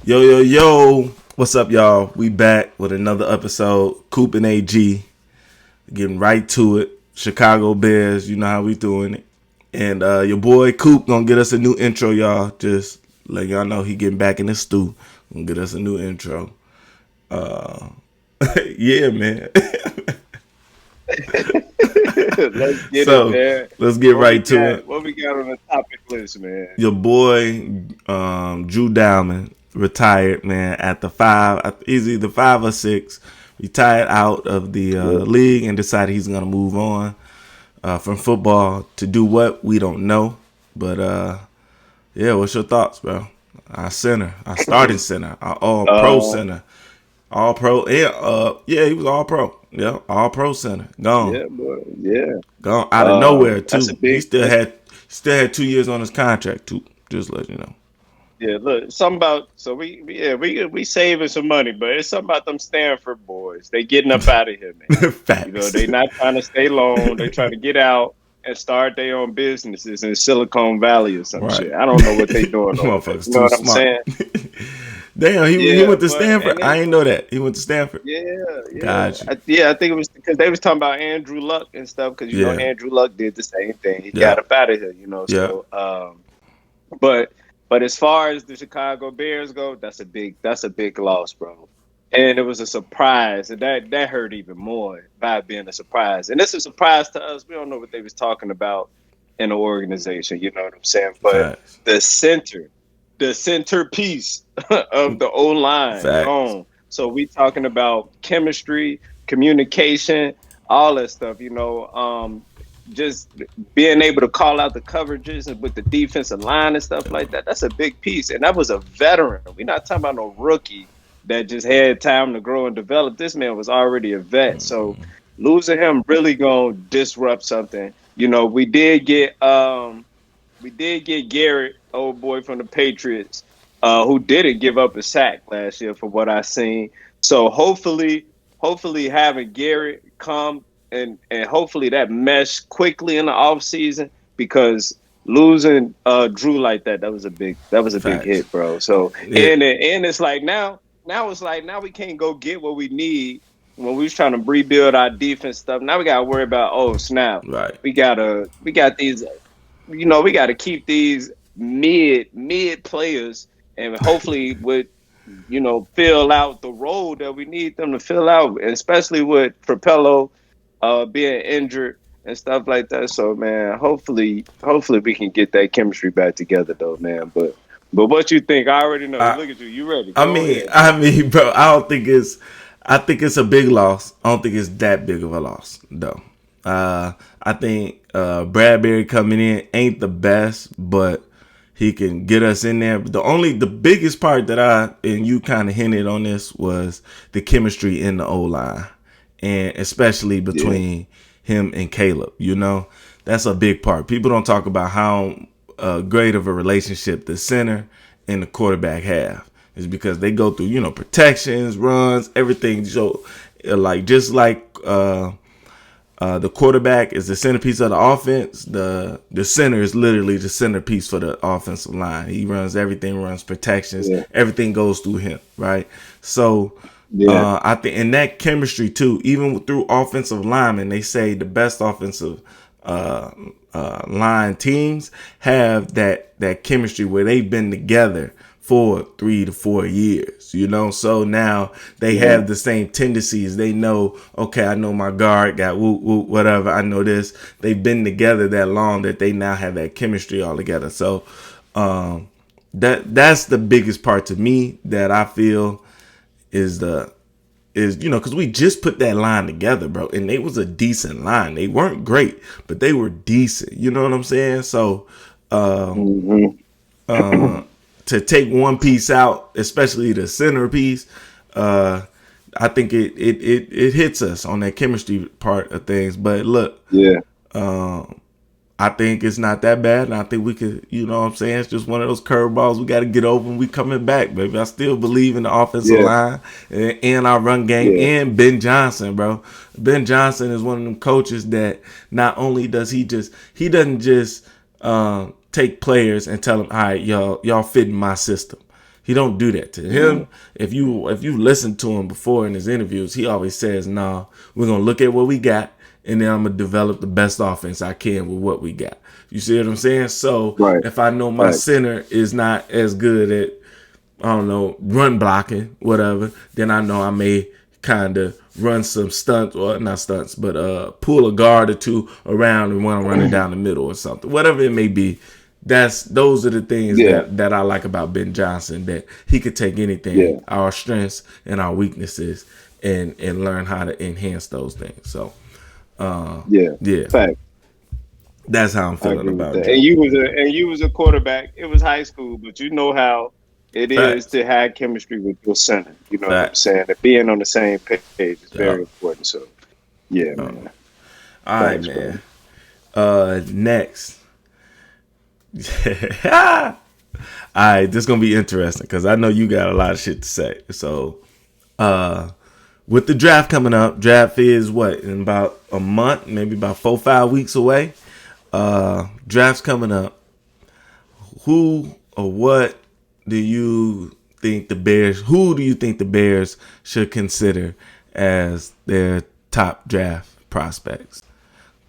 Yo, yo, yo. What's up, y'all? We back with another episode. Coop&AG. Getting right to it. Chicago Bears. You know how we doing it. And your boy Coop gonna get us a new intro, y'all. Just let y'all know he getting back in the stew. Gonna get us a new intro. Uh, yeah, man. Let's get it, So man. let's get What we right to got? it. What we got on the topic list, man? Your boy Drew Dalman retired, man, at the five. He's either 5 or 6. Retired out of the Yeah. league and decided he's gonna move on from football to do what we don't know. But yeah, what's your thoughts, bro? Our center, our starting center, our all pro Uh, center, all pro. Yeah, yeah, he was all pro. Yeah, all pro center. Gone, yeah, boy. Yeah. gone out of nowhere That's a too. He big. That's still had 2 years on his contract too. Just let you know. yeah. Look, something about so we saving some money, but it's something about them Stanford boys. They getting up out of here, man. Facts. They not trying to stay long. They trying to get out and start their own businesses in Silicon Valley or some Right. shit. I don't know what they doing over there. Motherfuckers You know too what I'm smart. saying? Damn, he Yeah, went to but Stanford. and I then didn't know that. He went to Stanford. yeah, Got you. I think it was because they was talking about Andrew Luck and stuff. Because Yeah. Andrew Luck did the same thing. He Yeah. got up out of here. Yeah. But as far as the Chicago Bears go, that's a big loss, bro. And it was a surprise, and that hurt even more by being a surprise. And it's a surprise to us. We don't know what they was talking about in the organization. You know what I'm saying? But Facts. the center, the centerpiece of the O line Facts. gone. So we talking about chemistry, communication, all that stuff. Just being able to call out the coverages and with the defensive line and stuff like that. That's a big piece. And that was a veteran. We're not talking about no rookie that just had time to grow and develop. This man was already a vet. So losing him really gonna disrupt something. We did get Garrett, old boy from the Patriots, who didn't give up a sack last year, for what I seen. So hopefully having Garrett come and hopefully that mesh quickly in the offseason, because losing Drew like that was a big Facts. hit, bro. So Yeah. and it's like now it's like now we can't go get what we need when we was trying to rebuild our defense stuff. Now we gotta worry about, oh snap, Right. we got these, we got to keep these mid players, and hopefully with fill out the role that we need them to fill out, especially with Propello being injured and stuff like that. So man, hopefully we can get that chemistry back together though, man. But what you think? I already know. I Look at you. You ready? I Go mean ahead, I man. mean, bro, I think it's a big loss. I don't think it's that big of a loss though. I think Bradbury coming in ain't the best, but he can get us in there. But the biggest part that and you kind of hinted on this was the chemistry in the O line, and especially Yeah, between him and Caleb. That's a big part. People don't talk about how great of a relationship the center and the quarterback have. Is because they go through protections, runs, everything. So just like the quarterback is the centerpiece of the offense. The center is literally the centerpiece for the offensive line. He runs everything, runs protections, yeah, everything goes through him, right? So yeah, I think in that chemistry too, even through offensive linemen, they say the best offensive line teams have that chemistry where they've been together for 3 to 4 years, so now they yeah, have the same tendencies. They know, okay, I know my guard got whoop whoop whatever, I know this. They've been together that long that they now have that chemistry all together. So that's the biggest part to me that I feel is because we just put that line together, bro, and it was a decent line. They weren't great, but they were decent. You know what I'm saying? So hmm to take one piece out, especially the centerpiece, I think it hits us on that chemistry part of things. But look, yeah, I think it's not that bad, and I think we could, what I'm saying? It's just one of those curveballs we got to get over, and we coming back, baby. I still believe in the offensive yeah, line and our run game yeah, and Ben Johnson, bro. Ben Johnson is one of them coaches that not only does he doesn't just take players and tell them, all right, y'all fit in my system. He don't do that to him. If you listen to him before in his interviews, he always says, "Nah, we're gonna look at what we got, and then I'm gonna develop the best offense I can with what we got." You see what I'm saying? So Right. if I know my center is not as good at, I don't know, run blocking, whatever, then I know I may kind of run some stunts, or not stunts, but pull a guard or two around and want to run it down the middle or something, whatever it may be. Those are the things that I like about Ben Johnson, that he could take anything, our strengths and our weaknesses, and learn how to enhance those things. So yeah, Fact. that's how I'm I feeling agree with about that. Drew. And you was a quarterback. It was high school, but you know how it is Facts. to have chemistry with your center. You know what I'm Facts. saying? And being on the same page is Yeah. very important. So yeah, man. All right, Thanks, bro. man. Next. All right, this is gonna be interesting because I know you got a lot of shit to say. So, with the draft coming up, draft is what, in about a month, maybe about 4-5 weeks away. Draft's coming up. Who or what do you think the Bears? Who do you think the Bears should consider as their top draft prospects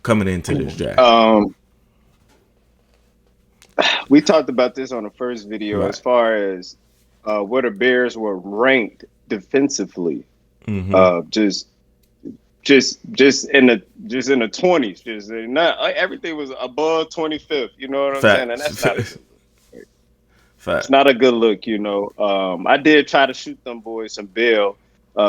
coming into this draft? We talked about this on the first video Right. as far as where the Bears were ranked defensively. Just in the 20s. Just not everything was above 25th. You know what I'm saying? And that's not a Facts. good look. Facts. It's not a good look, you know. I did try to shoot them boys some bail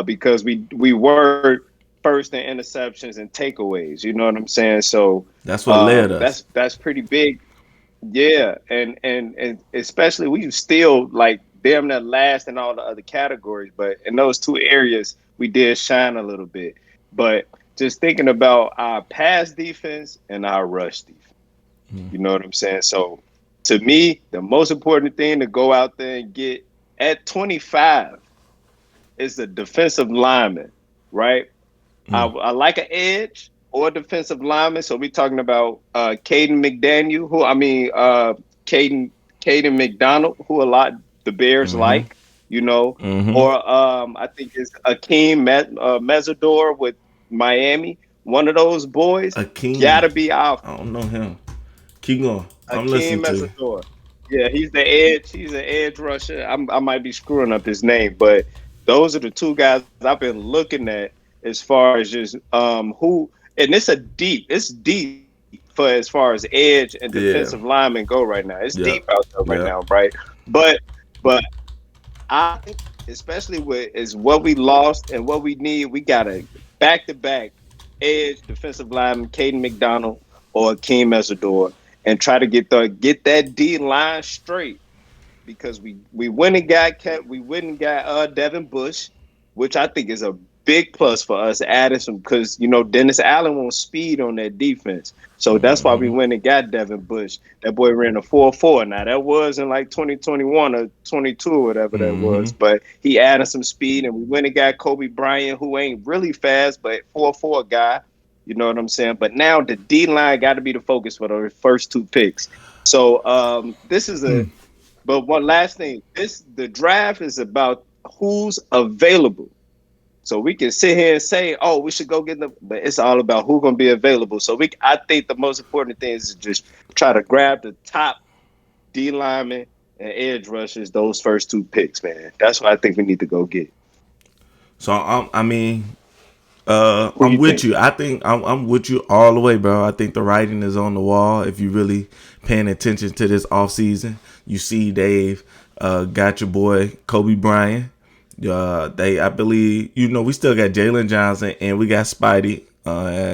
because we were first in interceptions and takeaways. You know what I'm saying? So That's what led us. that's pretty big. Yeah, and especially we still like damn near last in all the other categories, but in those two areas we did shine a little bit. But just thinking about our pass defense and our rush defense, you know what I'm saying? So to me, the most important thing to go out there and get at 25 is a defensive lineman, right? I like an edge or a defensive lineman. So we're talking about Caden McDaniel, Caden McDonald, who a lot the Bears like, you know, or I think it's Akeem Mesidor with Miami. One of those boys Akeem. gotta be our I don't know him. Keep going. I'm Akeem listening to you. Mesidor. Yeah, he's the edge. He's an edge rusher. I might be screwing up his name, but those are the two guys I've been looking at as far as just who. And it's deep for as far as edge and Yeah. defensive linemen go right now. It's Yep. deep out there right Yep. now, right? But I think, especially with is what we lost and what we need, we got a back to back edge defensive lineman, Caden McDonald or Akeem Mesidor, and try to get that D line straight because we went and got Devin Bush, which I think is a big plus for us adding some because you know Dennis Allen wants speed on that defense. So that's why we went and got Devin Bush. That boy ran a 4.4. Now that was in like 2021 or 22 or whatever that was, but he added some speed and we went and got Kobe Bryant, who ain't really fast, but 4.4 guy. You know what I'm saying? But now the D line got to be the focus for the first two picks. So this is but one last thing. The draft is about who's available. So we can sit here and say, "Oh, we should go get them," but it's all about who's going to be available. So I think the most important thing is to just try to grab the top D linemen and edge rushers. Those first two picks, man. That's what I think we need to go get. So Who I'm you with think? you. I think I'm with you all the way, bro. I think the writing is on the wall. If you really paying attention to this offseason, you see Dave got your boy Kobe Bryant. I believe, we still got Jalen Johnson and we got Spidey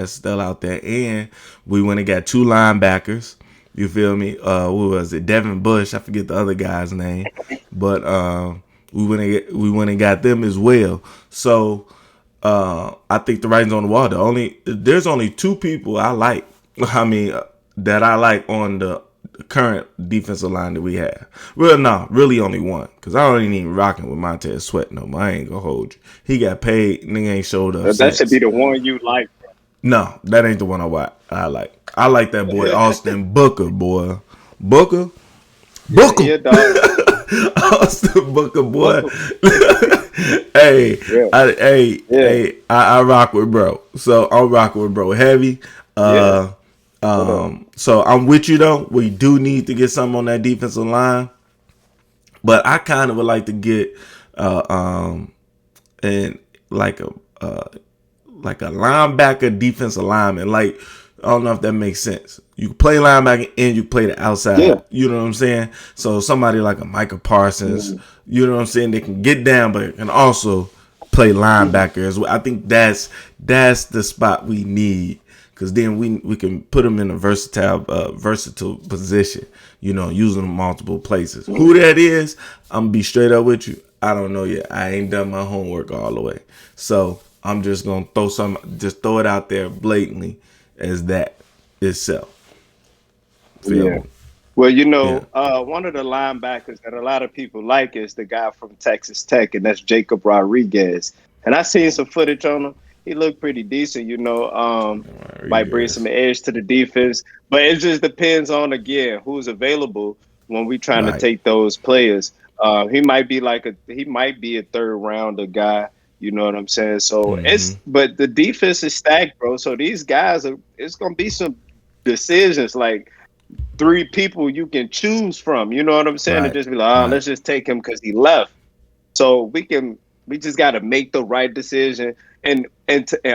still out there, and we went and got two linebackers. You feel me? What was it? Devin Bush. I forget the other guy's name, but we went and got them as well. So I think the writing's on the wall. There's only two people I like. That I like on the current defensive line that we have. Well, no, really only one. Because I don't even rocking with Montez Sweat no more. I ain't gonna hold you. He got paid. Nigga ain't showed up That should since. be the one you like. No, that ain't the one I like. I like that boy Austin Booker, boy. Booker. Yeah, dog. Austin Booker, boy. Booker. Hey, Yeah, yeah, I rock with bro. So I'm rocking with bro heavy. yeah. Uh, What up? so I'm with you though. We do need to get something on that defensive line, but I kind of would like to get uh, um, and like a like a linebacker defensive lineman. Like, I don't know if that makes sense. You play linebacker and you play the Yeah. outside. You know what I'm saying? So somebody like a Micah Parsons, Mhm. you know what I'm saying? They can get down, but can also play Mhm. linebacker as well. I think that's the spot we need. Cause then we can put them in a versatile position, you know, using them multiple places. Mhm. Who that is, I'm gonna be straight up with you. I don't know yet. I ain't done my homework all the way. So I'm just gonna throw it out there blatantly as that itself. Feel Yeah. me? Well, Yeah. one of the linebackers that a lot of people like is the guy from Texas Tech, and that's Jacob Rodriguez. And I seen some footage on him. He looked pretty decent, might bring some Rodriguez. edge to the defense. But it just depends on, again, who's available when we trying to Right. take those players. He might be a third rounder guy. You know what I'm saying? So Mm-hmm. but the defense is stacked, bro. So these it's gonna be some decisions like three people you can choose from. You know what I'm saying? And Right. just be like, oh, Right. let's just take him because he left. So we just got to make the right decision. And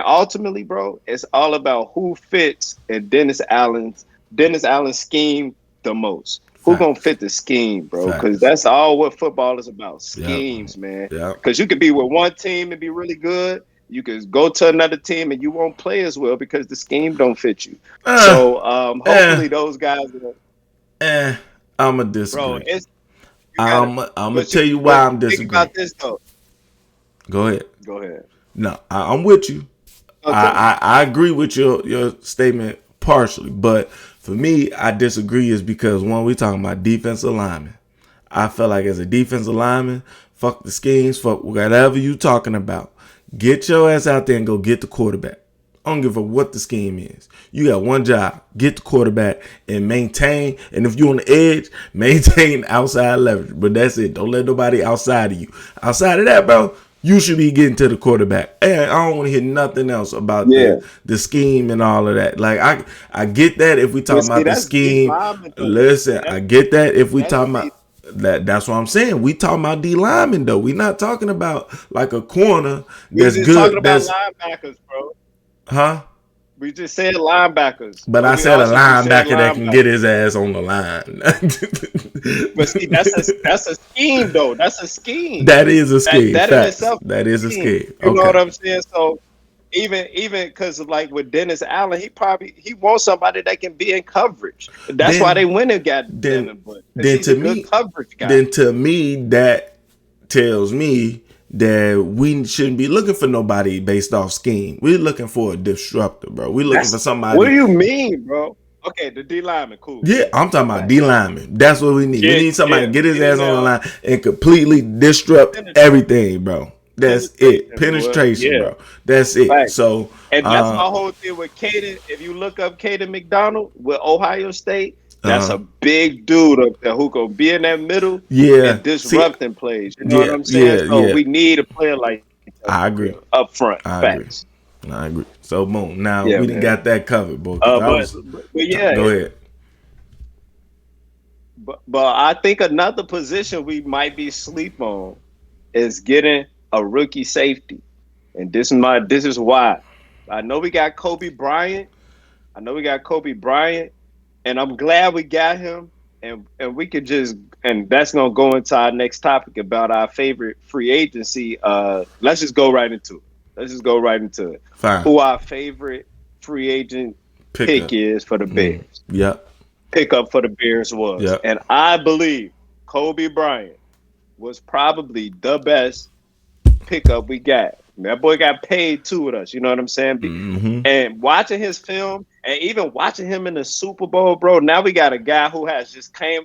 ultimately, bro, it's all about who fits in Dennis Allen's scheme the most. Who gonna Facts. fit the scheme, bro? Because Facts. that's all what football is about. Yep. Schemes, man. Yep. Because you could be with one team and be really good. You could go to another team and you won't play as well because the scheme don't fit you. Uh, So eh, hopefully those guys, eh. I'ma bro, disagree. it's you gotta. I'm gonna But tell you but why I'm think about disagreeing. this though. Go ahead. Go ahead. No, I'm with you. No, tell me. I agree with your statement partially, but for me, I disagree is because one, we talking about defensive lineman. I feel like as a defensive lineman, fuck the schemes, fuck whatever you talking about. Get your ass out there and go get the quarterback. I don't give a what the scheme is. You got one job: get the quarterback and maintain. And if you're on the edge, maintain outside leverage. But that's it. Don't let nobody outside of you. Outside of that, bro, you should be getting to the quarterback. And I don't want to hear nothing else about Yeah, the scheme and all of that. Like I get that if we but talking see, about the that's D scheme. lineman though. Listen, I That's get that if we that's talking D. about that's what I'm saying. We talking about D lineman though. We not talking about like a corner We that's just talking good. about That's linebackers, bro. huh? We just said linebackers. But I We said a also just said linebacker that can get linebackers. his ass on the line. But see, that's a scheme though. That's a scheme. That is a That scheme. that in Facts. itself That is is a a scheme. scheme. You know what Okay. I'm saying? So even because like with Dennis Allen, he wants somebody that can be in coverage. That's why they Then went and got then Devin Bush because then he's a to good me coverage guy. then to me that tells me that we shouldn't be looking for nobody based off scheme. We're looking for a disruptor, bro. We're looking That's for what do somebody. you mean, bro? Okay, the D lineman, cool, Yeah, yeah, I'm talking about D facts. lineman. That's what we need. We Yeah, need somebody yeah, to get his get ass in on the there, line and completely disrupt penetrate, everything, bro. That's it. penetration, boy. Penetration, Yeah, bro. That's it. facts. So, And that's uh, my whole thing with Caden. If you look up Caden McDonald with Ohio State, that's uh, a big dude up there who gonna be in that middle yeah. and See, disrupting plays. You know what yeah, I'm saying? yeah, So yeah. we need a player like that I for agree. real up front. I agree. Facts. I agree. So, boom. Now Yeah, we done man. got that covered, boy. Because I But, was. but yeah, Go ahead. but I think another position we might be sleep on is getting a rookie safety. And this is why. I know we got Kobe Bryant. I know we got Kobe Bryant, and I'm glad we got him. And we could just and that's gonna go into our next topic about our favorite free agency. Let's just go right into it. Let's just go right into it. Fine. Who our favorite free agent Pick pick up. is for the Bears? Yep. Pickup for the Bears was, Yep. and I believe Kobe Bryant was probably the best pickup we got. That boy got paid too with us. You know what I'm saying? Mm-hmm. And watching his film and even watching him in the Super Bowl, bro, now we got a guy who has just came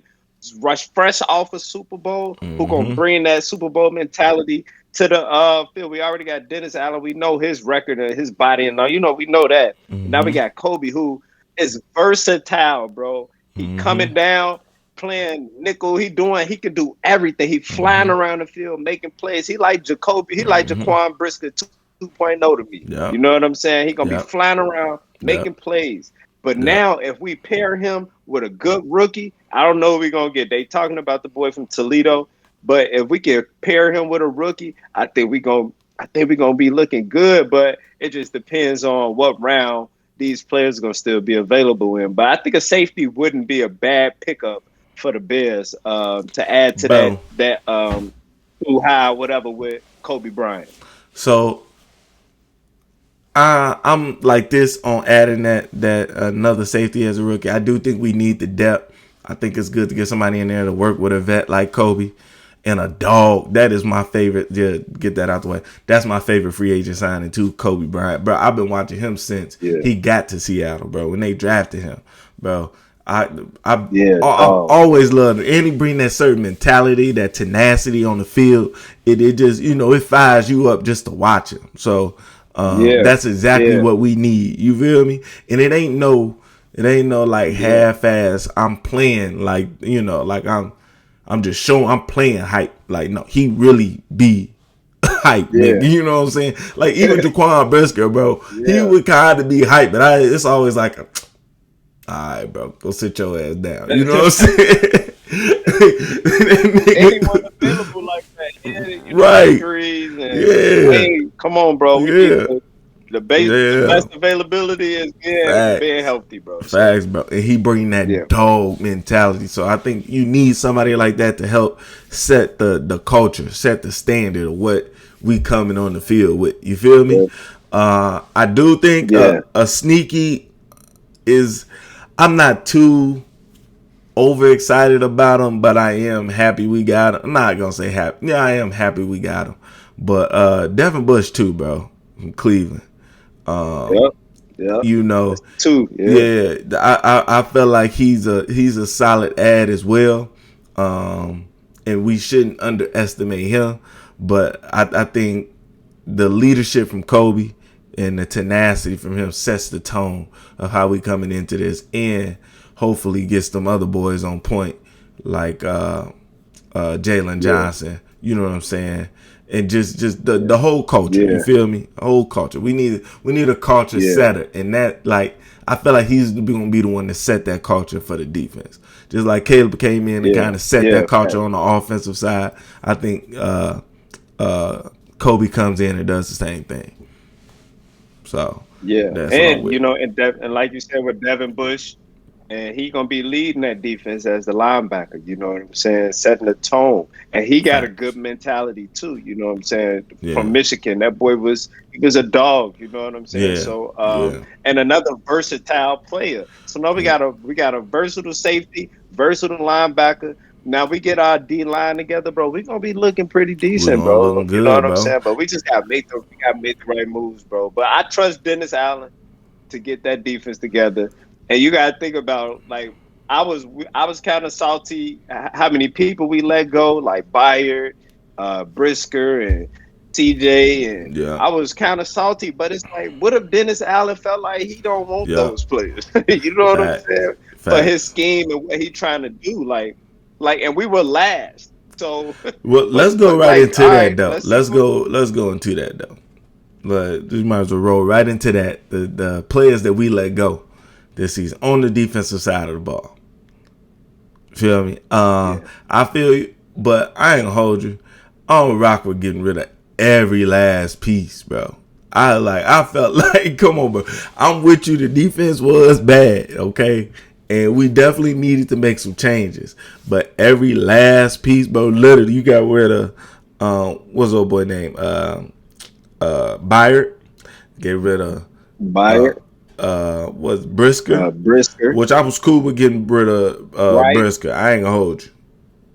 rushed fresh off a Super Bowl, who gonna Mm-hmm. bring that Super Bowl mentality to the field. We already got Dennis Allen. We know his record and his body and all. We know that. And now we Mm-hmm. got Kobe who is versatile, bro. He Mm-hmm. coming down. playing nickel. He can do everything. He flying around the field, making plays. He like Jaquan Brisker 2.0 to me. You Yep. know what I'm saying? He gonna be Yep. flying around, making Yep. plays. But Yep. now, if we pair him with a good rookie, I don't know what we're gonna get. They talking about the boy from Toledo, but if we can pair him with a rookie, I think we're gonna be looking good. But it just depends on what round these players are gonna still be available in. But I think a safety wouldn't be a bad pickup for the Bears to add to Bro. that too high whatever with Kobe Bryant. So I'm like this on adding that another safety as a rookie. I do think we need the depth. I think it's good to get somebody in there to work with a vet like Kobe and a dog. That is my favorite. Yeah, get that out the way. That's my favorite free agent signing too, Kobe Bryant. Bro, I've been watching him since he got to Seattle, bro. When they drafted him, bro. I've always loved him. And he bring that certain mentality, that tenacity on the field. It just, it fires you up just to watch him. So that's exactly what we need. You feel me? And it ain't no like half-ass. I'm playing like like I'm just showing I'm playing hype. Like no, he really be hype, nigga. You know what I'm saying? Like even Jaquan Brisker, bro, he would kind of be hype, but it's always like, all right, bro, go sit your ass down. You know what I'm saying? Anyone available like that, right? Injuries and, hey, come on, bro. We need the best availability is being healthy, bro. Facts, bro. And he bring that dog mentality. So I think you need somebody like that to help set the culture, set the standard of what we coming on the field with. You feel me? I do think a sneaky is. I'm not too overexcited about him, but I am happy we got him. I'm not gonna say happy. Yeah, I am happy we got him. But Devin Bush too, bro, from Cleveland. You know, too. I feel like he's a solid ad as well. And we shouldn't underestimate him. But I think the leadership from Kobe and the tenacity from him sets the tone of how we coming into this, and hopefully gets them other boys on point like Jalen Johnson. You know what I'm saying? And just the whole culture. You feel me? Whole culture. We need a culture setter, and that I feel like he's gonna be the one to set that culture for the defense. Just like Caleb came in and kind of set that culture on the offensive side. I think Kobe comes in and does the same thing. So that's and and like you said with Devin Bush, and he gonna be leading that defense as the linebacker. You know what I'm saying? Setting the tone, and he got a good mentality too. You know what I'm saying? From Michigan, that boy was a dog. You know what I'm saying? So and another versatile player. So now we got a versatile safety, versatile linebacker. Now we get our D line together, bro. We gonna be looking pretty decent, bro. Good, you know what I'm bro. saying? But we just gotta make the right moves, bro. But I trust Dennis Allen to get that defense together. And you gotta think about I was kind of salty how many people we let go, like Byard, Brisker, and CJ, and I was kind of salty. But it's like, what if Dennis Allen felt like he don't want those players? You know what I'm saying? For his scheme and what he trying to do, and we were last. So let's go into that though. Let's go into that though. But we might as well roll right into that. The players that we let go this season on the defensive side of the ball. Feel me? I feel you, but I ain't gonna hold you. I don't rock with getting rid of every last piece, bro. I felt like, come on, bro. I'm with you. The defense was bad, okay? And we definitely needed to make some changes. But every last piece, bro, literally, you got rid of what's the old boy name? Byard. Get rid of Byard. Was Brisker. Brisker. Which I was cool with getting rid of Brisker. I ain't gonna hold you.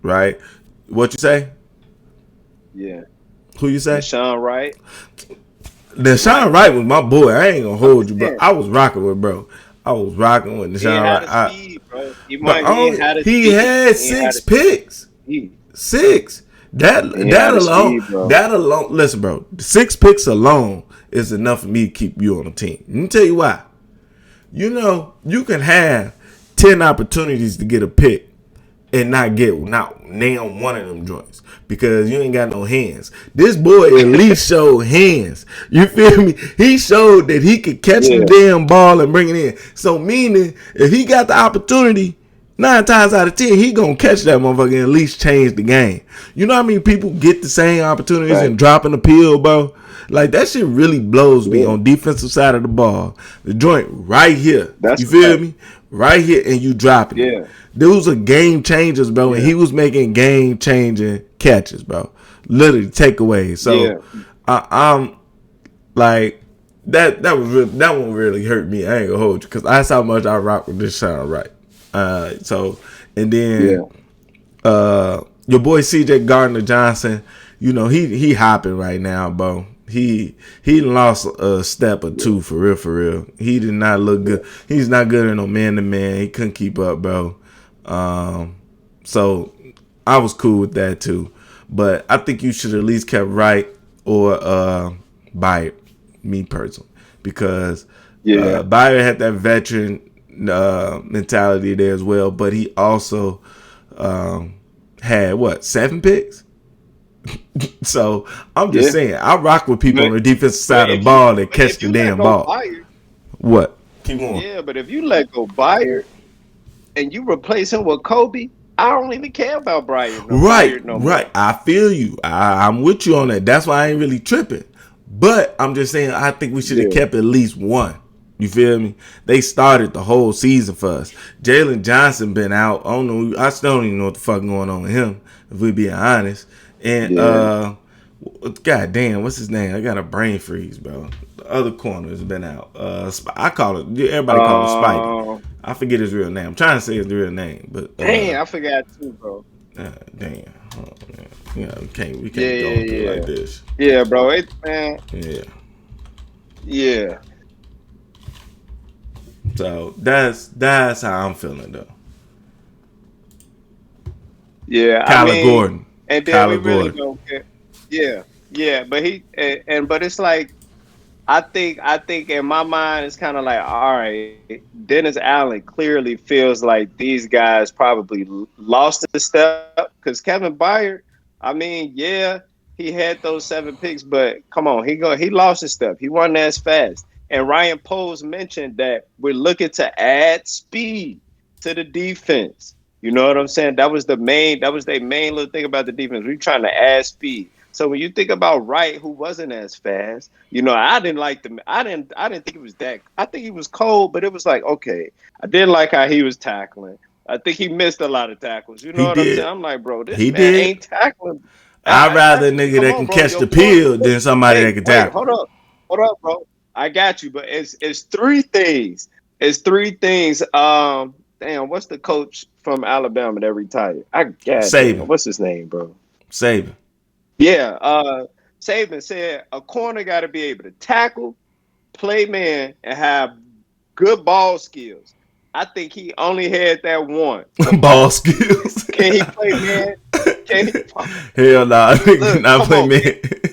Right? What you say? Yeah. Who you say? Deshaun Wright. Deshaun Wright was my boy. I ain't gonna hold you, bro. I was rocking with bro. I was rocking with Deshaun Wright. He had 6 picks. 6. That alone. Listen, bro. 6 picks alone is enough for me to keep you on the team. Let me tell you why. You can have 10 opportunities to get a pick, and not get not nail one of them joints because you ain't got no hands. This boy at least showed hands. You feel me? He showed that he could catch the Yeah, damn ball and bring it in. So meaning if he got the opportunity, 9 times out of 10, he gonna catch that motherfucker and at least change the game. You know how many people get the same opportunities right. and dropping the pill, bro? Like that shit really blows me Yeah, on defensive side of the ball. The joint right here. that's You a feel fact. me? Right here and you dropping it. Yeah, Those are game changers, bro. And yeah, he was making game changing catches, bro. Literally takeaways. yeah. So I'm like that one really hurt me. I ain't gonna hold you because that's how much I rock with this sound right. So and then Yeah. your boy CJ Gardner Johnson, you know, he hopping right now, bro. He lost a step or two for real, for real. He did not look good. He's not good in no man to man. He couldn't keep up, bro. So I was cool with that too. But I think you should at least kept Wright or Byard, me personally, because Yeah. Byard had that veteran mentality there as well. But he also had what 7 picks. So I'm just Yeah. saying, I rock with people on But the defensive but side of the if you ball that but catch if the you let damn go ball. Byard, What? Keep going. yeah, but if you let go Byard and you replace him with Kobe, I don't even care about Right, Byard no right. more. I feel you. I'm with you on that. That's why I ain't really tripping. But I'm just saying, I think we should have Yeah. kept at least one. You feel me? They started the whole season for us. Jalen Johnson been out. I don't know. I still don't even know what the fuck going on with him. If we being honest. And Yeah. god damn, what's his name? I got a brain freeze, bro. The other corner has been out. I call it. Everybody call it Spidey. Um, I forget his real name. I'm trying to say his real name, but Dang, I forgot too, bro. damn. Oh, man. Yeah, we Yeah, can't go through yeah, like yeah. this. Yeah, bro. Man. Yeah. Yeah. So that's how I'm feeling though. Yeah. I Kyler mean, Gordon. and then we Kyler really Gordon. don't care. Yeah. Yeah. But but it's like I think in my mind it's kind of like, all right, Dennis Allen clearly feels like these guys probably lost a step because Kevin Byard, I mean, yeah, he had those 7 picks, but come on, he lost his step. He wasn't as fast. And Ryan Poles mentioned that we're looking to add speed to the defense. You know what I'm saying? That was their main little thing about the defense. We're trying to add speed. So when you think about Wright, who wasn't as fast, I didn't like them. I didn't think it was that. I think he was cold, but it was like, okay. I didn't like how he was tackling. I think he missed a lot of tackles. You know He what I'm saying? did. I'm like, bro, this He man did. ain't tackling. I'd rather a nigga Come that on, can bro. catch Your the point. pill than somebody that Wait, can wait, tackle. hold up, bro. I got you, but it's 3 things. It's 3 things. Damn, what's the coach from Alabama that retired? God damn, Saban. what's his name, bro? Saban. Yeah, Saban said a corner got to be able to tackle, play man, and have good ball skills. I think he only had that one, the Ball ball skills. skills. Can he play man? Can he? Hell nah. Nigga Look, cannot come play on. man.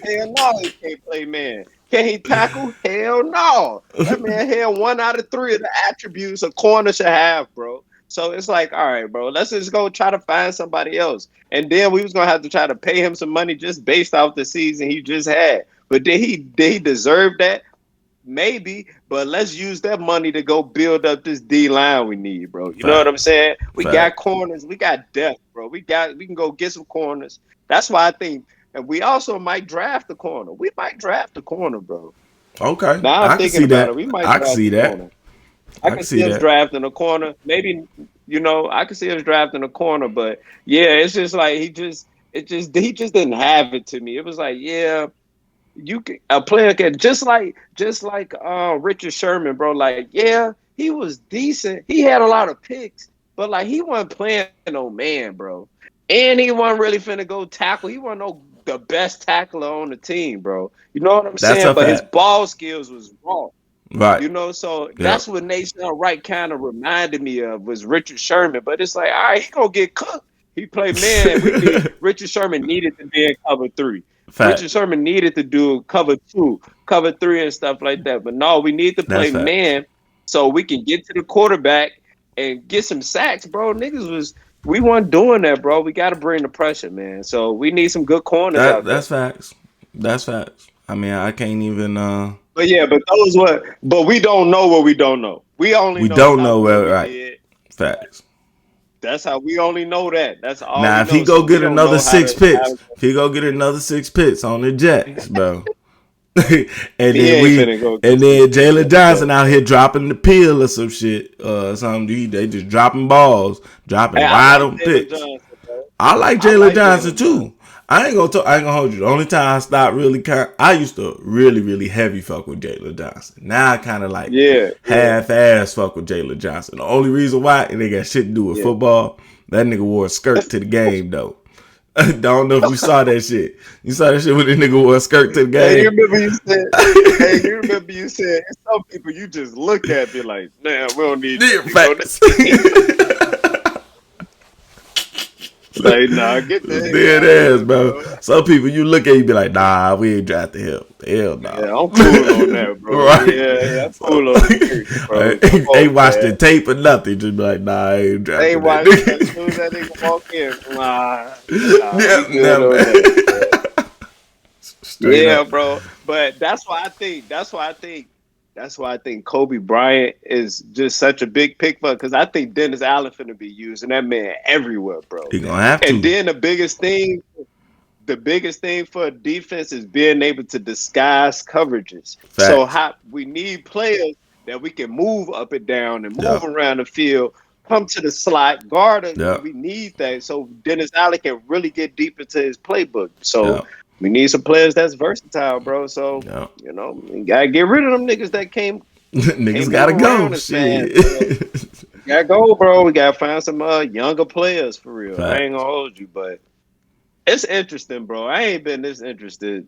Hell no, he can't play man. Can he tackle? Hell no. That man had 1 out of 3 of the attributes a corner should have, bro. So it's like, all right, bro, let's just go try to find somebody else. And then we was gonna have to try to pay him some money just based off the season he just had. But did he deserve that? Maybe, but let's use that money to go build up this D line we need, bro. You know what I'm Facts. saying? We got Facts. corners, we got depth, bro. We can go get some corners. That's why I think, and we also might draft the corner. We might draft the corner, bro. Okay. Now I'm I can thinking see about it. that. We might I can draft see the that. corner. I I can can see see us that. drafting a corner. Maybe, I can see us drafting a corner, but yeah, it's just like he just didn't have it to me. It was like, yeah, a player can just like Richard Sherman, bro. Like, yeah, he was decent. He had a lot of picks, but like he wasn't playing no man, bro. And he wasn't really finna go tackle. He wasn't the best tackler on the team, bro. You know what I'm That's saying? a But his fact. ball skills was raw. Right. So Yep. that's what Nation Wright kind of reminded me of was Richard Sherman. But it's like, all right, he gonna get cooked. He played man. Richard Sherman needed to be in cover 3. Richard Fact. Sherman needed to do cover 2, cover 3, and stuff like that. But no, we need to That's play facts. man so we can get to the quarterback and get some sacks, bro. Niggas was we weren't doing that, bro. We got to bring the pressure, man. So we need some good corners out there. That's facts. That's facts. I mean, I can't even. But yeah, but those what. But we don't know what we don't know. We only We know don't top know of what where. we Right. did. Facts. That's how we only know that. That's all Now, we if he know. go So we get don't another know how to. six picks, if he go get another 6 picks on the Jets, bro. and He then ain't finna go get and then Jalen Johnson that. out here dropping the pill or some shit, something. They just dropping balls, dropping Hey, I wide like on Jalen picks. Johnson, bro. I like I Jalen like Johnson Jalen Johnson. too. I ain't gonna hold you. The only time I stopped really I used to really heavy fuck with Jalen Johnson. Now I kind of like Yeah, half ass fuck with Jalen Johnson. The only reason why, and they got shit to do with yeah. football. That nigga wore a skirt to the game though. I don't know if you saw that shit. You saw that shit when the nigga wore a skirt to the Hey, you game. remember you said? Hey, you remember you said? Some people you just look at be like, man, we don't need Yeah, that nigga on facts. the team. Like, nah, get the heck Dead out of ass, here, bro. bro. Some people you look at, you be like, nah, we ain't drafted him. Hell nah. Yeah, I'm cool on that, bro. Right. Yeah, I'm So, cool on the skirts, bro. Come ain't on, watched the man. tape or nothing. Just be like, nah, I ain't Hey, drafted that watch as nigga. soon as that nigga walk in, nah, we Yeah, good never. on that, bro. Straight Yeah, up. bro. But that's why I think Kobe Bryant is just such a big pick for because I think Dennis Allen finna be using that man everywhere, bro. He gonna have And to. then the biggest thing for a defense is being able to disguise coverages. So Facts. how we need players that we can move up and down and move Yep. around the field, come to the slot, guard us. Yep. We need that so Dennis Allen can really get deep into his playbook. So Yep. we need some players that's versatile, bro. So Yep. we gotta get rid of them niggas that Niggas can't move gotta go. around as fast. So Shit. we gotta go, bro. We gotta find some younger players for real. I ain't Facts. gonna hold you, but it's interesting, bro. I ain't been this interested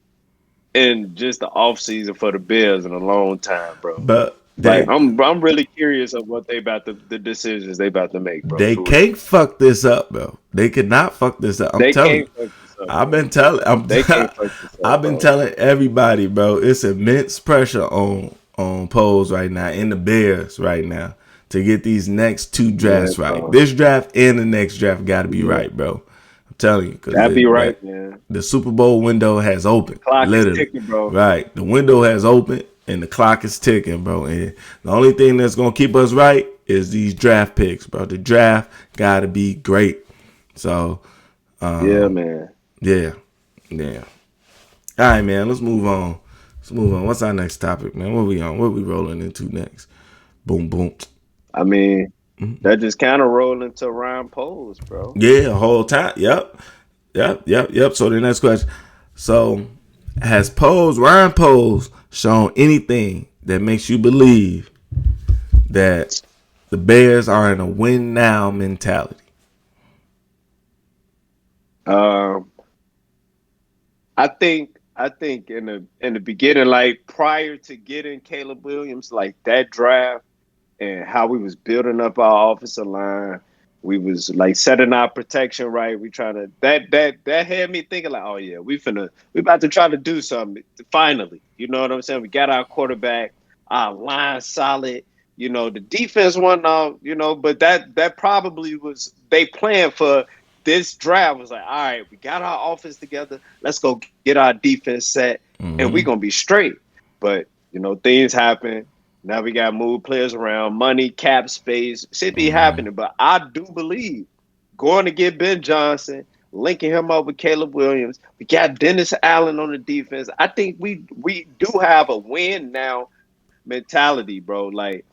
in just the off season for the Bears in a long time, bro. But Like they I'm really curious of what they about the decisions they about to make, bro. they For real. can't fuck this up, bro. They could not fuck this up. I'm They telling can't you. fuck this up, I've bro. been telling. They can't fuck this up, I've been bro. telling everybody, bro. It's immense pressure on Poles right now, in the Bears right now, to get these next two Yeah, drafts right. bro. This draft and the next draft got to be Yeah. right, bro. I'm telling you, because That'd be right, man. the Super Bowl window has opened, Clock is literally. ticking, bro. Right, the window has opened and the clock is ticking, bro. And the only thing that's gonna keep us right is these draft picks, bro. The draft got to be great. So, Yeah, man. yeah. All right, man. Let's move on. What's our next topic, man? What we on? What we rolling into next? Boom, boom. I mean, that just kind of rolled into Ryan Poles, bro. Yeah, the whole time. Yep. So the next question. So, has Ryan Poles, shown anything that makes you believe that the Bears are in a win now mentality? I think in the beginning, like prior to getting Caleb Williams, like that draft and how we was building up our offensive line, we was like setting our protection right. We trying to that had me thinking like, oh yeah, we about to try to do something finally. You know what I'm saying? We got our quarterback, our line solid. The defense won off. But that probably was they planned for this draft. Was like, all right, we got our offense together. Let's go get our defense set, and we Mm-hmm. gonna be straight. But things happen. Now we got to move players around, money, cap space, shit be Mm-hmm. happening. But I do believe going to get Ben Johnson, linking him up with Caleb Williams. We got Dennis Allen on the defense. I think we do have a win now mentality, bro. Like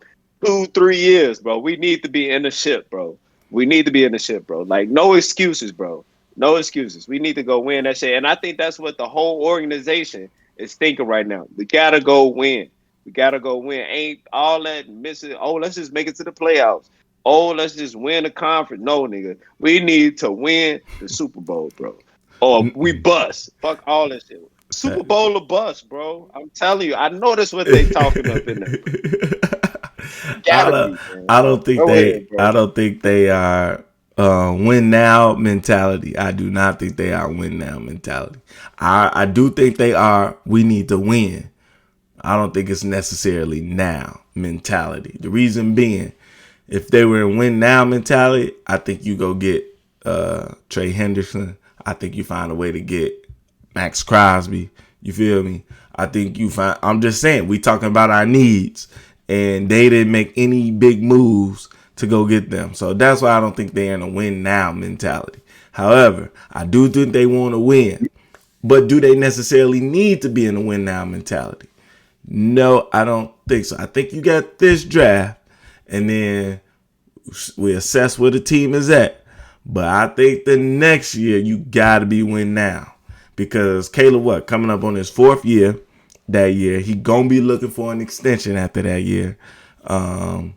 2-3 years, bro. We need to be in the ship, bro. We need to be in the ship, bro. Like no excuses, bro. No excuses. We need to go win that shit. And I think that's what the whole organization is thinking right now. We gotta go win. We gotta go win. Ain't all that missing. Oh, let's just make it to the playoffs. Oh, let's just win the conference. No, nigga. We need to win the Super Bowl, bro. Or we bust. Fuck all that shit. Super Bowl or bust, bro. I'm telling you. I know that's what they talking up in there, bro. I Gotta don't, be, man. I don't think Go ahead, I bro. don't think they are win now mentality. I do not think they are win now mentality. I do think they are we need to win. I don't think it's necessarily now mentality. The reason being, if they were in win now mentality, I think you go get Trey Henderson. I think you find a way to get Max Crosby. You feel me? I think you find. I'm just saying, we talking about our needs, and they didn't make any big moves to go get them. So that's why I don't think they're in a win now mentality. However, I do think they want to win. But do they necessarily need to be in a win now mentality? No, I don't think so. I think you got this draft, and then we assess where the team is at. But I think the next year you got to be win now. Because Caleb, coming up on his 4th year that year, he going to be looking for an extension after that year. And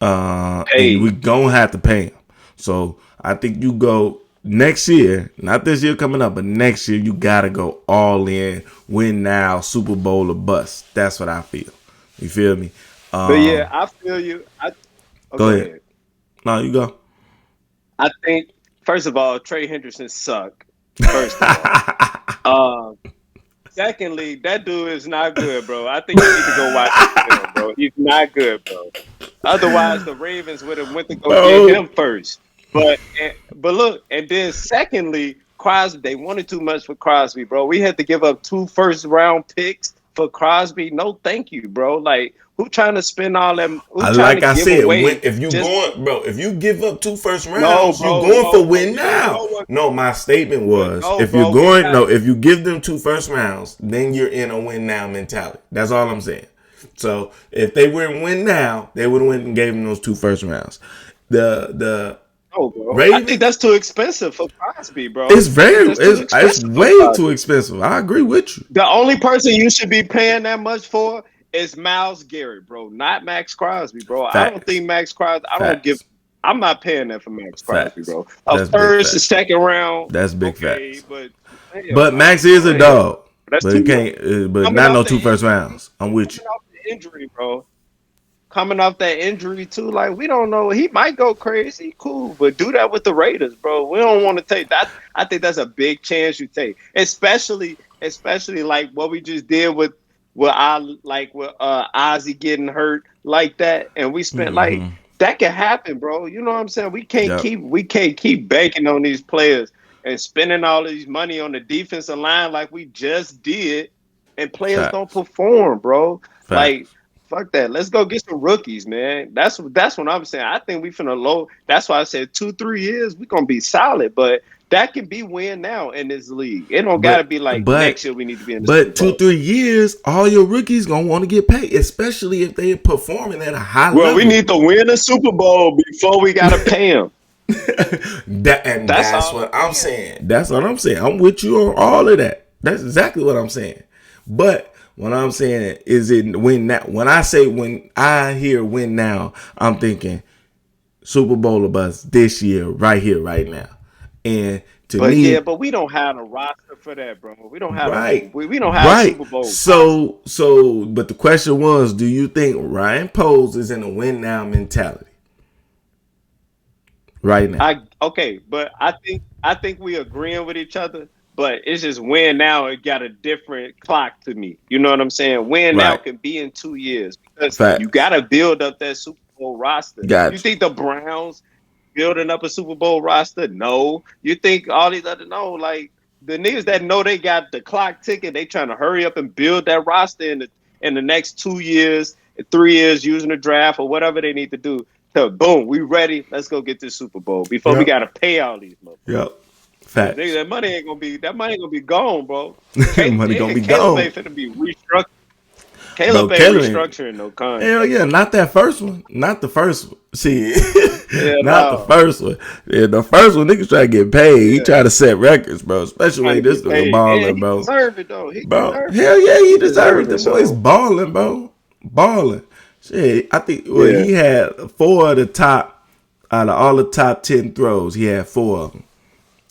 we going to have to pay him. So I think you go next year, not this year coming up, but next year, you got to go all in, win now, Super Bowl or bust. That's what I feel. You feel me? But yeah, I feel you. Go ahead. No, you go. I think, first of all, Trey Henderson suck. First of all. Secondly, that dude is not good, bro. I think you need to go watch his film, bro. He's not good, bro. Otherwise, the Ravens would have went to go get him first. But look, and then secondly, Crosby, they wanted too much for Crosby, bro. We had to give up 2 first-round picks for Crosby. No, thank you, bro. Like, who trying to spend all them? Like I said, if you give up 2 first rounds, you're going for win now. No, my statement was if you give them 2 first rounds, then you're in a win now mentality. That's all I'm saying. So if they were in win now, they would have went and gave them those 2 first rounds. Bro. Ravens, I think that's too expensive for Crosby, bro. It's way too expensive. I agree with you. The only person you should be paying that much for is Myles Garrett, bro, not Max Crosby, bro. Facts. I don't think Max Crosby. I'm not paying that for Max Crosby, bro. A first, a second round. That's big facts. But Max is a dog. That's but he can't. But not no 2 first rounds. I'm with you. Coming off the injury, bro. Coming off that injury too, like we don't know. He might go crazy, cool, but do that with the Raiders, bro. We don't want to take that. I think that's a big chance you take, especially like what we just did with Ozzy getting hurt like that, and we spent like that can happen, bro. You know what I'm saying? We can't keep banking on these players and spending all of these money on the defensive line like we just did, and players don't perform, bro. Like. Fuck that. Let's go get some rookies, man. That's what I'm saying. I think we finna low. That's why I said 2-3 years, we gonna be solid. But that can be win now in this league. It don't gotta be like next year we need to be in the Super Bowl. 2-3 years, all your rookies gonna want to get paid, especially if they're performing at a high level. Well, we need to win a Super Bowl before we gotta pay them. That's what I'm saying. That's what I'm saying. I'm with you on all of that. That's exactly what I'm saying. But what I'm saying is it win now. When I hear win now, I'm thinking Super Bowl or bust this year, right here, right now. And but we don't have a roster for that, bro. We don't have we don't have a Super Bowl. So, but the question was, do you think Ryan Poles is in a win now mentality right now? But I think we agreeing with each other. But it's just win now. It got a different clock to me. You know what I'm saying? Win now can be in 2 years because you got to build up that Super Bowl roster. You think the Browns building up a Super Bowl roster? No. You think all these other like the niggas that know they got the clock ticking, they trying to hurry up and build that roster in the next 2 years, 3 years, using the draft or whatever they need to do. So boom, we ready. Let's go get this Super Bowl before we got to pay all these motherfuckers. Yep. Facts. Nigga, that money ain't gonna be gone, bro. Money gonna be Caleb gone. ain't finna be restructured. Caleb ain't restructuring no contract. Hell yeah, not that first one. Not the first one. See, the first one. Yeah, the first one, niggas try to get paid. He try to set records, bro. Especially when this nigga balling, bro. He deserved it, though. Hell yeah, he deserved it. Boy, he's balling, bro. Balling. Shit, I think he had 4 of the top, out of all the top 10 throws, he had 4 of them.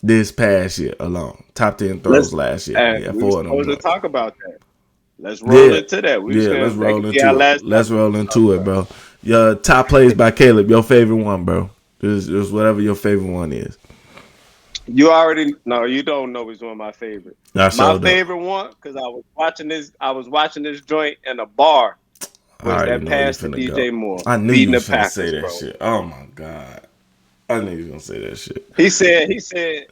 This past year alone, top 10 throws last year. Yeah, 4 of them. Supposed to talk about that. Let's roll into that. Let's roll into it. Let's roll into it, bro. Your top plays by Caleb. Your favorite one, bro. Just whatever your favorite one is. You already know. You don't know which one my favorite. My favorite one, because I was watching this joint in a bar. Was that pass to DJ Moore? I knew you was going to say that shit. Oh my god. I knew you was gonna say that shit. He said, DJ,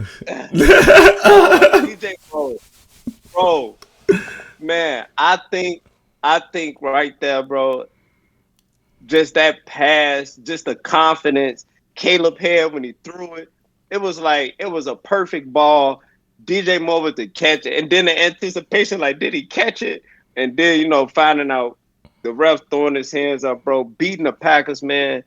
bro, man, I think right there, bro, just that pass, just the confidence Caleb had when he threw it. It was a perfect ball. DJ Moore to catch it. And then the anticipation, like, did he catch it? And then, finding out the ref throwing his hands up, bro, beating the Packers, man.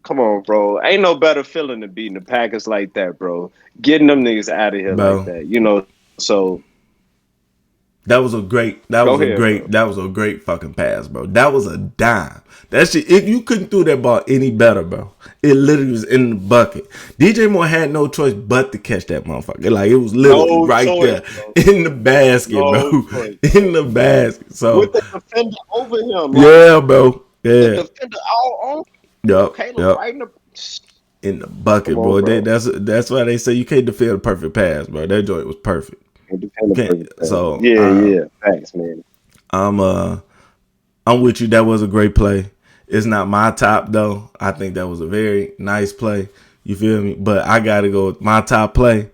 Come on, bro. Ain't no better feeling than beating the Packers like that, bro. Getting them niggas out of here Bro. like that, so That was a great fucking pass, bro. That was a dime. That shit, if you couldn't throw that ball any better, bro. It literally was in the bucket. DJ Moore had no choice but to catch that motherfucker. Like, it was literally there in the basket, bro. Choice. In the basket. So with the defender over him. Yeah, bro. Yeah. The defender all on. Yep. Caleb right in the bucket, bro. That's why they say you can't defend a perfect pass, bro. That joint was perfect. So yeah. Thanks, man. I'm with you. That was a great play. It's not my top though. I think that was a very nice play. You feel me? But I gotta go with my top play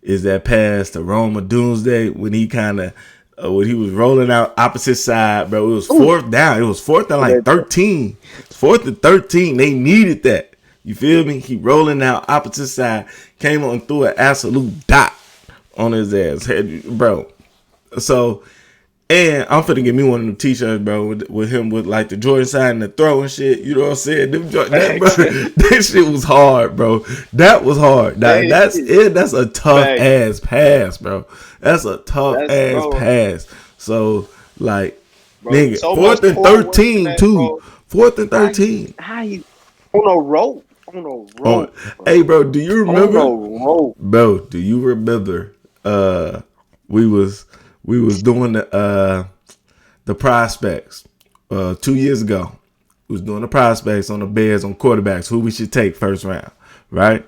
is that pass to Roma Doomsday when he kind of when he was rolling out opposite side, bro. It was fourth down. It was fourth and like 13. Fourth and 13. They needed that. You feel me? He rolling out opposite side, came on through an absolute dot on his ass, bro. So, and I'm finna get me one of them t-shirts, bro, with him with like the Jordan sign and the throw and shit. You know what I'm saying? That shit was hard, bro. That was hard. That's it. That's a tough ass pass, bro. That's a tough ass pass. So, like, bro, nigga, so 4th and 13 too. 4th and 13. How you on a rope? Bro. Hey, bro, do you remember? Bro, do you remember? We was doing the prospects 2 years ago. We was doing the prospects on the Bears on quarterbacks who we should take first round, right?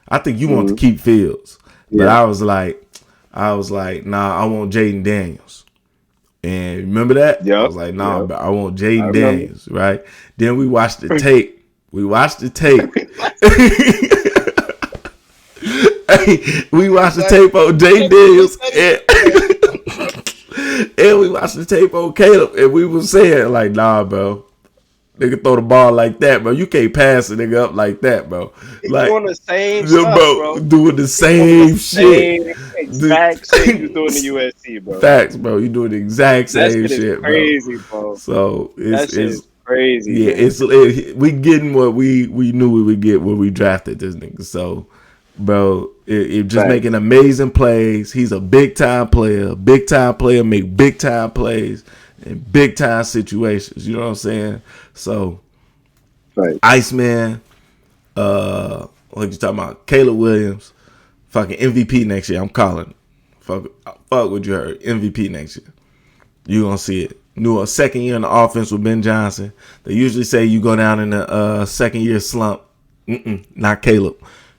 I think you want to keep Fields, but I was like, nah, I want Jaden Daniels. And remember that? Yeah. I was like, nah, but I want Jaden Daniels, right? Then we watched the tape. We watched the tape on Jaden Daniels and we watched the tape on Caleb, and we was saying like, nah, bro, nigga throw the ball like that, bro. You can't pass a nigga up like that, bro. Like doing the same stuff, bro. Doing the same shit. Exact same you doing the USC, bro. Facts, bro. You doing the exact same shit, crazy, bro. So it's crazy. Yeah, we getting what we knew we would get when we drafted this nigga. So, bro, it just making amazing plays. He's a big time player. Big time player make big time plays in big time situations. You know what I'm saying? So, Iceman, what you talking about? Caleb Williams, fucking MVP next year. I'm calling. Fuck what you heard. MVP next year. You gonna see it. New a second year in the offense with Ben Johnson. They usually say you go down in the second year slump. Not Caleb.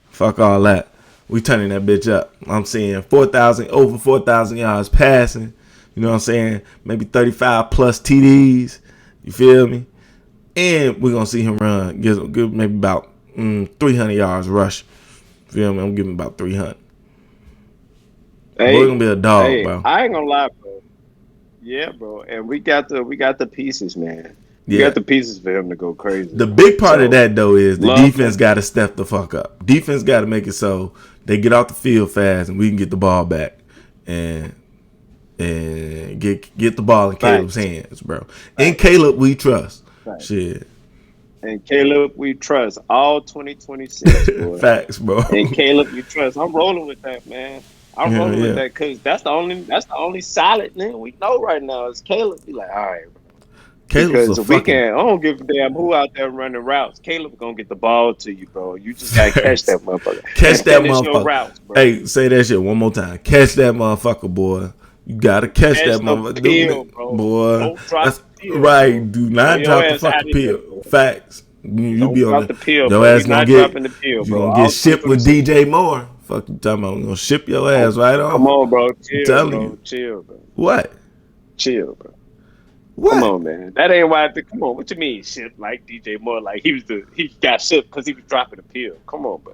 Fuck all that. We turning that bitch up. I'm seeing over 4,000 yards passing. You know what I'm saying? Maybe 35 plus TDs. You feel me? And we're gonna see him run. Give maybe about 300 yards rush. Feel me? I'm giving about 300. We're gonna be a dog, bro. I ain't gonna lie, bro. Yeah, bro. And we got the pieces, man. We got the pieces for him to go crazy. The big part of that though is the defense got to step the fuck up. Defense got to make it so they get off the field fast and we can get the ball back and get the ball in Caleb's hands, bro. And Caleb we trust. Shit. And Caleb we trust all 2026, boy. Facts, bro. And Caleb we trust. I'm rolling with that, man. I'm rolling with that because that's the only solid nigga we know right now is Caleb. Be like, all right, bro. Because if I don't give a damn who out there running routes. Caleb gonna get the ball to you, bro. You just gotta catch that motherfucker. Catch that motherfucker. Routes, bro. Hey, say that shit one more time. Catch that motherfucker, boy. You gotta catch that motherfucker, boy. Don't drop the pill, right. Do not drop the fucking pill. Facts. You be on the pill. Your ass gonna get. You gonna get shipped with DJ Moore. Fuck you talking about? We gonna ship your ass right on. Come on, bro. Chill, bro. What? Chill, bro. Come What? on, man. That ain't why. Come on. What you mean, shit? Like DJ Moore, like he got shipped because he was dropping a pill. Come on, bro.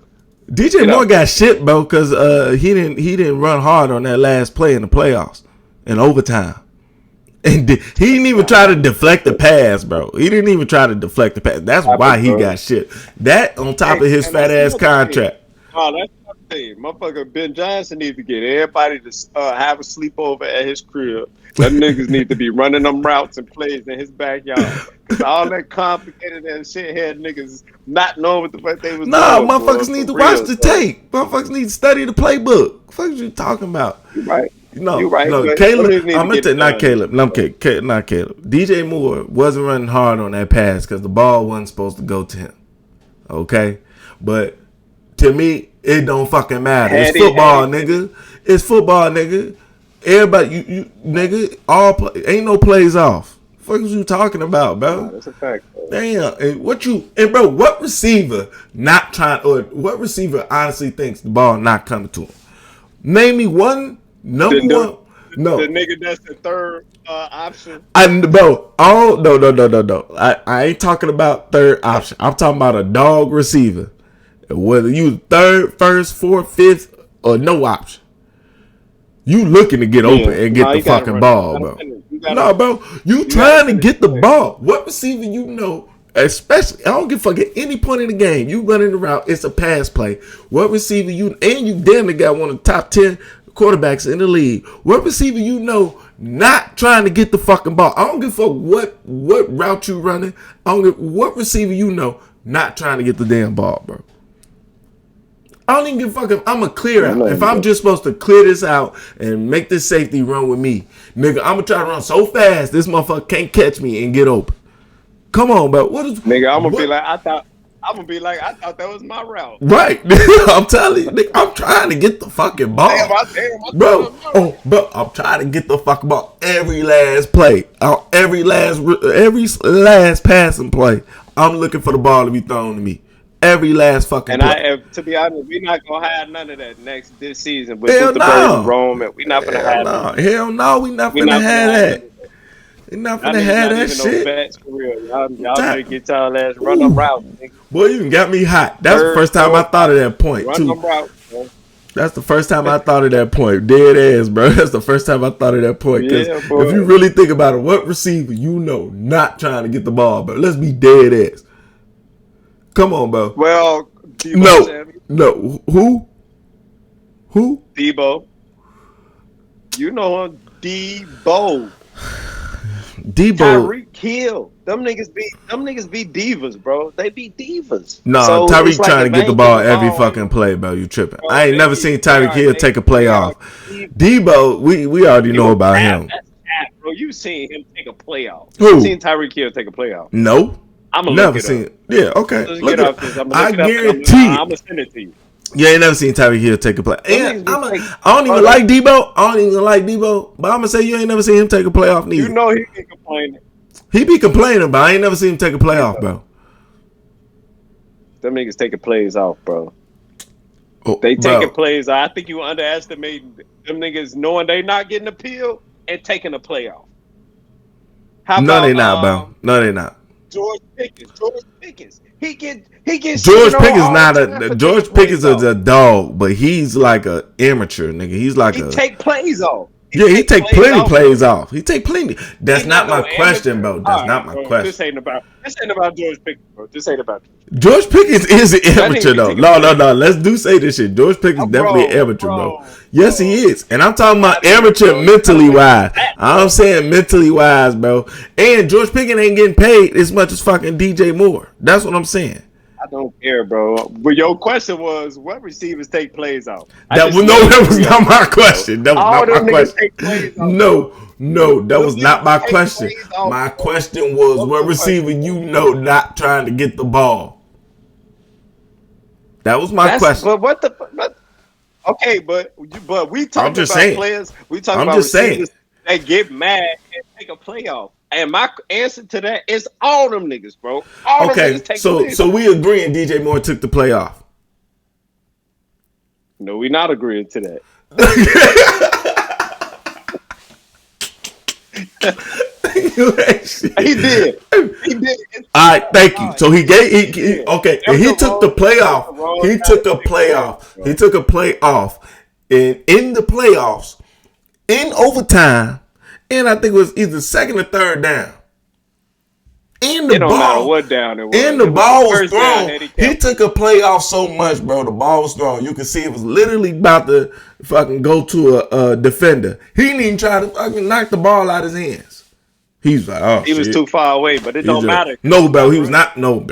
DJ Get Moore out there. got shit, bro, because he didn't run hard on that last play in the playoffs in overtime. And he didn't even try to deflect the pass, bro. He didn't even try to deflect the pass. That's why he got shit. That on top of his And fat that's ass another thing. contract. Oh, that's another thing. Motherfucker Ben Johnson needs to get everybody to have a sleepover at his crib. Them niggas need to be running them routes and plays in his backyard. Because all that complicated and shit had niggas not knowing what the fuck they was Nah, doing, motherfuckers boy. need For to watch real, the so. tape. Motherfuckers need to study the playbook. What the fuck you talking about? You right. No, You right. no, But Caleb. niggas need I'm to gonna get it not done. Caleb. No, not Caleb. DJ Moore wasn't running hard on that pass because the ball wasn't supposed to go to him. Okay, but to me, it don't fucking matter. It's football, nigga. It's football, nigga. Everybody, you nigga, all play. Ain't no plays off. What you talking about, bro? That's a fact. Bro. Damn, and bro, what receiver not trying, or what receiver honestly thinks the ball not coming to him? Name me one number one. No, the nigga that's the third option. Bro, no. I ain't talking about third option. I'm talking about a dog receiver. Whether you third, first, fourth, fifth, or no option. You looking to get open and get the fucking ball, bro. No, bro. You trying to get the ball. What receiver you know, especially, I don't give a fuck at any point in the game, you running around, it's a pass play. What receiver you, and you damn near got one of the top 10 quarterbacks in the league. What receiver you know not trying to get the fucking ball? I don't give a fuck what route you running. I don't give what receiver you know not trying to get the damn ball, bro. I don't even give a fuck if I'm a clear out. If I'm just supposed to clear this out and make this safety run with me, nigga, I'm gonna try to run so fast this motherfucker can't catch me and get open. Come on, bro. Nigga, I'm gonna be like, I thought that was my route. Right. I'm telling you, nigga, I'm trying to get the fucking ball. Bro, I'm trying to get the fucking ball every last play. Every last passing play. I'm looking for the ball to be thrown to me. Every last fucking play. To be honest, we're not gonna have none of that this season with the bird and Rome, and we're not gonna have that. Hell no, we not gonna have that. We're not gonna have that shit. No bets for real. Y'all better get y'all ass run them route. Boy, you got me hot. That's the first time I thought of that point run too. Them route, bro. That's the first time I thought of that point. Dead ass, bro. That's the first time I thought of that point. Because if you really think about it, what receiver you know not trying to get the ball, bro? Let's be dead ass. Come on, bro. Well, no. Who? Debo. You know him, Debo. Tyreek Hill. Them niggas be divas, bro. They be divas. No, so Tyreek like trying to get the ball every fucking play, bro. You tripping. Bro, I ain't never seen Tyreek Hill take a play off. Debo, we already know about him. Bro, you seen him take a playoff. Who? You seen Tyreek Hill take a playoff? No. I'm gonna never seen it. Yeah, okay. I guarantee you. I'm gonna send it to you. You ain't never seen Tyreek Hill take a play. And I don't even like Debo. But I'm gonna say you ain't never seen him take a playoff neither. You know he be complaining. He be complaining, but I ain't never seen him take a playoff, bro. Them niggas taking plays off, bro. They taking plays. I think you underestimate them niggas knowing they not getting a peel and taking a playoff. No, they not, bro. No, they not. George Pickens. He gets George Pickens is a dog, but he's like a amateur nigga. He's like he take plays off. He take plenty plays off. He take plenty. That's not my question, bro. That's not my question. This ain't about George Pickens, bro. This ain't about George Pickens is an amateur though. No. Let's say this shit. George Pickens definitely an amateur, bro. Yes, he is. And I'm talking about amateur mentally wise. I'm saying mentally wise, bro. And George Pickens ain't getting paid as much as fucking DJ Moore. That's what I'm saying. I don't care, bro. But your question was, what receivers take plays off? That was not my question. That was not my question. No, that was not my question. My question was, what receiver you know not trying to get the ball? That was my question. But what the? Okay, but we talking about players. We talking about receivers that get mad and take a playoff. And my answer to that is all them niggas, bro. Okay, so we agreeing DJ Moore took the playoff. No, we not agreeing to that. He did. He did. All right, thank you. So he gave okay, and he took the playoff. He took a playoff. He took a playoff, and in the playoffs, in overtime, and I think it was either second or third down. In the it don't ball, matter what down it was. And the ball was thrown. He He took a playoff so much, bro. The ball was thrown. You could see it was literally about to fucking go to a defender. He didn't even try to fucking knock the ball out of his hands. He's like, oh, he was too far away, but it don't matter. No, bro. He was not. No.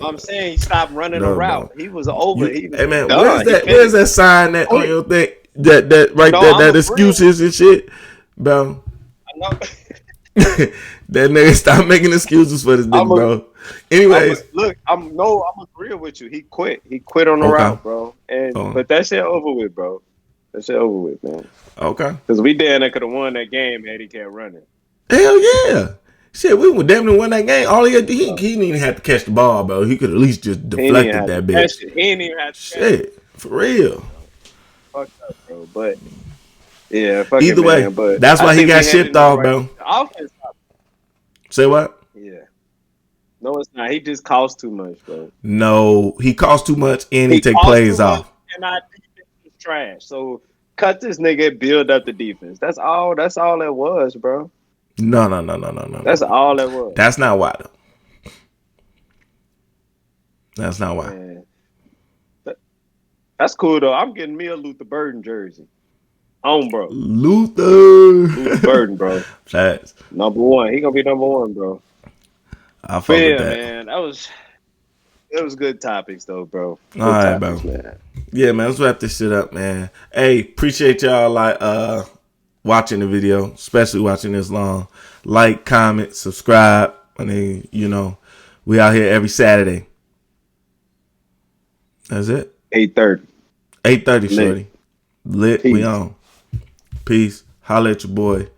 I'm saying he stopped running a route. He was over. He was hey man, done. where's that sign that on your thing? That right there, that excuses and shit, bro. I know. That nigga stop making excuses for this nigga, bro. Anyways, I'm agreeing with you. He quit. He quit on the route, bro. But that shit over with, bro. That shit over with, man. Okay. Because we damn near could have won that game had he kept running. Hell yeah. Shit, we would damn near win that game. All he didn't even have to catch the ball, bro. He could at least just deflected that bitch. He didn't even have to catch it. For real. Fucked up, bro. But yeah, either way, but that's why he got shipped off, bro. Offense. Say what? Yeah. No, it's not. He just costs too much, bro. No, he costs too much and he take plays off. And our defense is trash. So cut this nigga and build up the defense. That's all it was, bro. No. That's all it was. That's not why, though. That's not why. Man. That's cool, though. I'm getting me a Luther Burden jersey. Bro. Luther Burden, bro. Facts. Number one. He gonna be number one, bro. I fuck with that. Man. It was good topics, though, bro. Good all right, topics, bro. Man. Yeah, man. Let's wrap this shit up, man. Hey, appreciate y'all watching the video, especially watching this long. Like, comment, subscribe. I mean, we out here every Saturday. That's it. 8:30. 8:30, shorty. Lit. We on. Peace. Holla at your boy.